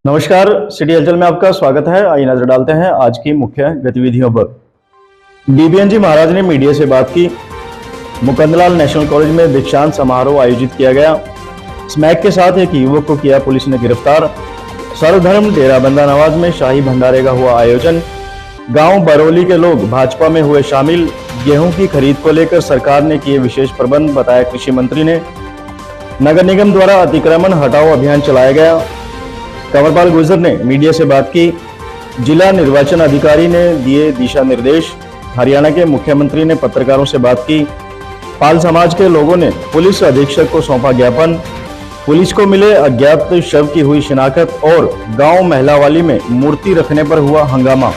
नमस्कार, सिटी हलचल में आपका स्वागत है। आइए नजर डालते हैं आज की मुख्य गतिविधियों पर। डीबीएनजी महाराज ने मीडिया से बात की। मुकंदलाल नेशनल कॉलेज में दीक्षांत समारोह आयोजित किया गया। स्मैक के साथ एक युवक को किया पुलिस ने गिरफ्तार। सर्वधर्म डेरा बंदा नवाज में शाही भंडारे का हुआ आयोजन। गांव बरौली के लोग भाजपा में हुए शामिल। गेहूं की खरीद को लेकर सरकार ने किए विशेष प्रबंध, बताया कृषि मंत्री ने। नगर निगम द्वारा अतिक्रमण हटाओ अभियान चलाया गया। कंवरपाल गुर्जर ने मीडिया से बात की। जिला निर्वाचन अधिकारी ने दिए दिशा निर्देश। हरियाणा के मुख्यमंत्री ने पत्रकारों से बात की। पाल समाज के लोगों ने पुलिस अधीक्षक को सौंपा ज्ञापन। पुलिस को मिले अज्ञात शव की हुई शिनाख्त और गांव महिलावाली में मूर्ति रखने पर हुआ हंगामा।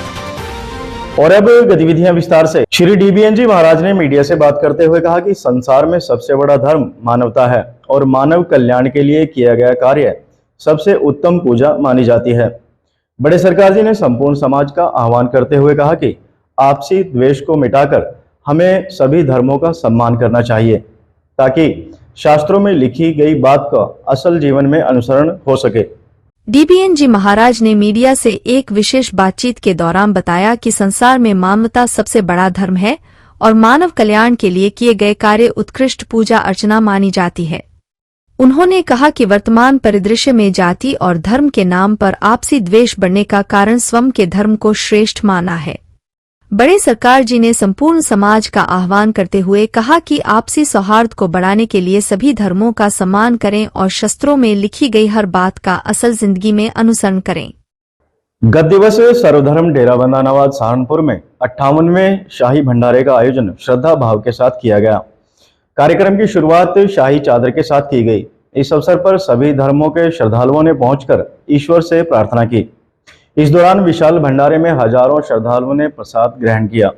और अब गतिविधियां विस्तार से। श्री डीबीएनजी महाराज ने मीडिया से बात करते हुए कहा कि संसार में सबसे बड़ा धर्म मानवता है और मानव कल्याण के लिए किया गया कार्य सबसे उत्तम पूजा मानी जाती है। बड़े सरकार जी ने संपूर्ण समाज का आह्वान करते हुए कहा कि आपसी द्वेष को मिटाकर हमें सभी धर्मों का सम्मान करना चाहिए ताकि शास्त्रों में लिखी गई बात का असल जीवन में अनुसरण हो सके। डीबीएनजी महाराज ने मीडिया से एक विशेष बातचीत के दौरान बताया कि संसार में मानवता सबसे बड़ा धर्म है और मानव कल्याण के लिए किए गए कार्य उत्कृष्ट पूजा अर्चना मानी जाती है। उन्होंने कहा कि वर्तमान परिदृश्य में जाति और धर्म के नाम पर आपसी द्वेष बढ़ने का कारण स्वयं के धर्म को श्रेष्ठ माना है। बड़े सरकार जी ने संपूर्ण समाज का आह्वान करते हुए कहा कि आपसी सौहार्द को बढ़ाने के लिए सभी धर्मों का सम्मान करें और शास्त्रों में लिखी गई हर बात का असल जिंदगी में अनुसरण करें। गत दिवस सर्वधर्म डेरा बंदा नवाज सहारनपुर में 58वें शाही भंडारे का आयोजन श्रद्धा भाव के साथ किया गया। कार्यक्रम की शुरुआत शाही चादर के साथ की गई। इस अवसर पर सभी धर्मों के श्रद्धालुओं ने पहुंचकर ईश्वर से प्रार्थना की। इस दौरान विशाल भंडारे में हजारों श्रद्धालुओं ने प्रसाद ग्रहण किया।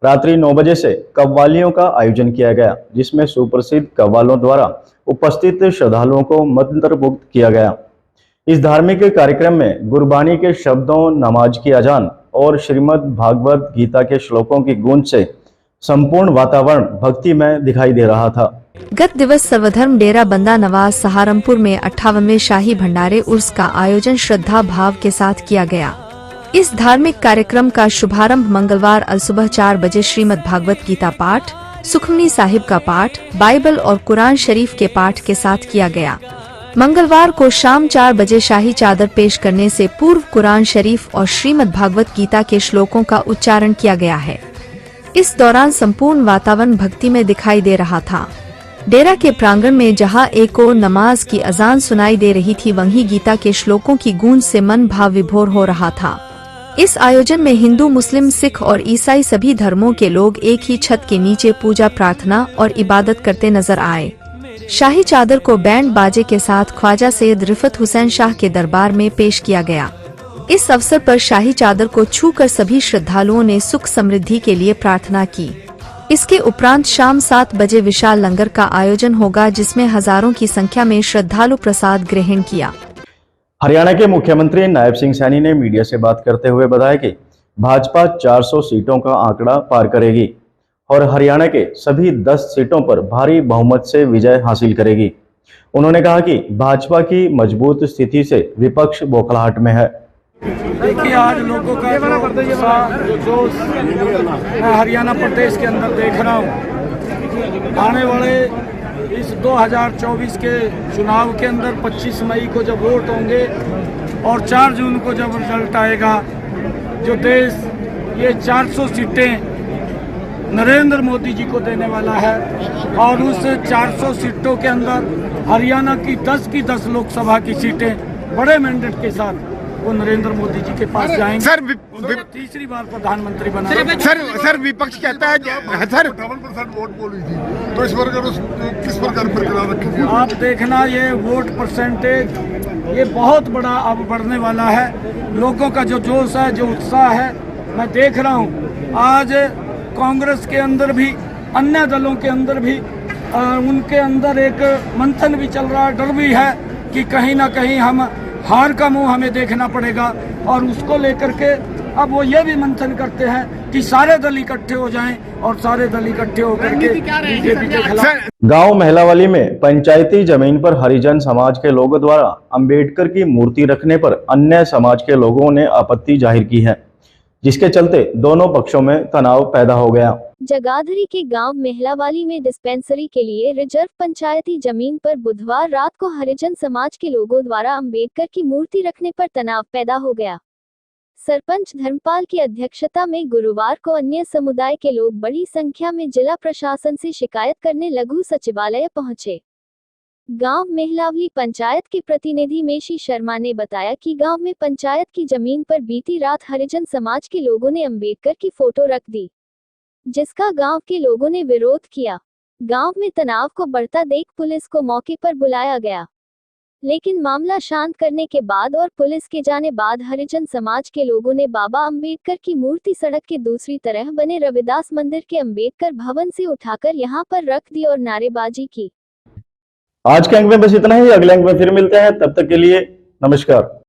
रात्रि 9 बजे से कव्वालियों का आयोजन किया गया, जिसमें सुप्रसिद्ध कव्वालों द्वारा उपस्थित श्रद्धालुओं को मंत्रमुग्ध किया गया। इस धार्मिक कार्यक्रम में गुरबानी के शब्दों, नमाज की अजान और श्रीमद् भागवत गीता के श्लोकों की गूंज से संपूर्ण वातावरण भक्तिमय दिखाई दे रहा था। गत दिवस सर्वधर्म डेरा बंदा नवाज सहारनपुर में 58वें शाही भंडारे उर्स का आयोजन श्रद्धा भाव के साथ किया गया। इस धार्मिक कार्यक्रम का शुभारंभ मंगलवार अलसुबह 4 बजे श्रीमद् भागवत गीता पाठ, सुखमनी साहिब का पाठ, बाइबल और कुरान शरीफ के पाठ के साथ किया गया। मंगलवार को शाम 4 बजे शाही चादर पेश करने से पूर्व कुरान शरीफ और श्रीमद् भागवत गीता के श्लोकों का उच्चारण किया गया है। इस दौरान संपूर्ण वातावरण भक्ति में दिखाई दे रहा था। डेरा के प्रांगण में जहां एक और नमाज की अजान सुनाई दे रही थी, वहीं गीता के श्लोकों की गूंज से मन भाव विभोर हो रहा था। इस आयोजन में हिंदू, मुस्लिम, सिख और ईसाई सभी धर्मों के लोग एक ही छत के नीचे पूजा, प्रार्थना और इबादत करते नजर आए। शाही चादर को बैंड बाजे के साथ ख्वाजा सैयद रिफत हुसैन शाह के दरबार में पेश किया गया। इस अवसर पर शाही चादर को छूकर सभी श्रद्धालुओं ने सुख समृद्धि के लिए प्रार्थना की। इसके उपरांत शाम 7 बजे विशाल लंगर का आयोजन होगा, जिसमें हजारों की संख्या में श्रद्धालु प्रसाद ग्रहण किया। हरियाणा के मुख्यमंत्री नायब सिंह सैनी ने मीडिया से बात करते हुए बताया कि भाजपा 400 सीटों का आंकड़ा पार करेगी और हरियाणा के सभी 10 सीटों पर भारी बहुमत से विजय हासिल करेगी। उन्होंने कहा कि भाजपा की मजबूत स्थिति से विपक्ष बौखलाहट में है। देखिए, आज लोगों का जो मैं हरियाणा प्रदेश के अंदर देख रहा हूँ, आने वाले इस 2024 के चुनाव के अंदर 25 मई को जब वोट होंगे और 4 जून को जब रिजल्ट आएगा, जो देश ये 400 सीटें नरेंद्र मोदी जी को देने वाला है और उस 400 सीटों के अंदर हरियाणा की 10 लोकसभा की सीटें बड़े मैंडेट के साथ वो नरेंद्र मोदी जी के पास जाएंगे। सर, तीसरी बार प्रधानमंत्री बना। सर विपक्ष कहता है सर 58% वोट बोली थी, तो इस बार किस प्रकार बरकरार रखेंगे? आप देखना, ये वोट परसेंटेज ये बहुत बड़ा अब बढ़ने वाला है। लोगों का जो जोश है, जो उत्साह है, मैं देख रहा हूँ। आज कांग्रेस के अंदर भी, अन्य दलों के अंदर भी उनके अंदर एक मंथन भी चल रहा है, डर भी है कि कहीं ना कहीं हम हार का मुंह हमें देखना पड़ेगा और उसको लेकर के अब वो ये भी मंथन करते हैं कि सारे दल इकट्ठे हो जाएं और सारे दल इकट्ठे होकर के बीजेपी के खिलाफ। गांव महिलावाली में पंचायती जमीन पर हरिजन समाज के लोगों द्वारा अंबेडकर की मूर्ति रखने पर अन्य समाज के लोगों ने आपत्ति जाहिर की है, जिसके चलते दोनों पक्षों में तनाव पैदा हो गया। जगाधरी के गांव महिलावाली में डिस्पेंसरी के लिए रिजर्व पंचायती जमीन पर बुधवार रात को हरिजन समाज के लोगों द्वारा अंबेडकर की मूर्ति रखने पर तनाव पैदा हो गया। सरपंच धर्मपाल की अध्यक्षता में गुरुवार को अन्य समुदाय के लोग बड़ी संख्या में जिला प्रशासन से शिकायत करने लघु सचिवालय पहुंचे। गांव महिलावली पंचायत के प्रतिनिधि मेशी शर्मा ने बताया कि गांव में पंचायत की जमीन पर बीती रात हरिजन समाज के लोगों ने अंबेडकर की फोटो रख दी, जिसका गांव के लोगों ने विरोध किया। गांव में तनाव को बढ़ता देख पुलिस को मौके पर बुलाया गया, लेकिन मामला शांत करने के बाद और पुलिस के जाने बाद हरिजन समाज के लोगों ने बाबा अंबेडकर की मूर्ति सड़क के दूसरी तरफ बने रविदास मंदिर के अंबेडकर भवन से उठाकर यहां पर रख दी और नारेबाजी की। आज के अंक में बस इतना ही। अगले अंक में फिर मिलते हैं, तब तक के लिए नमस्कार।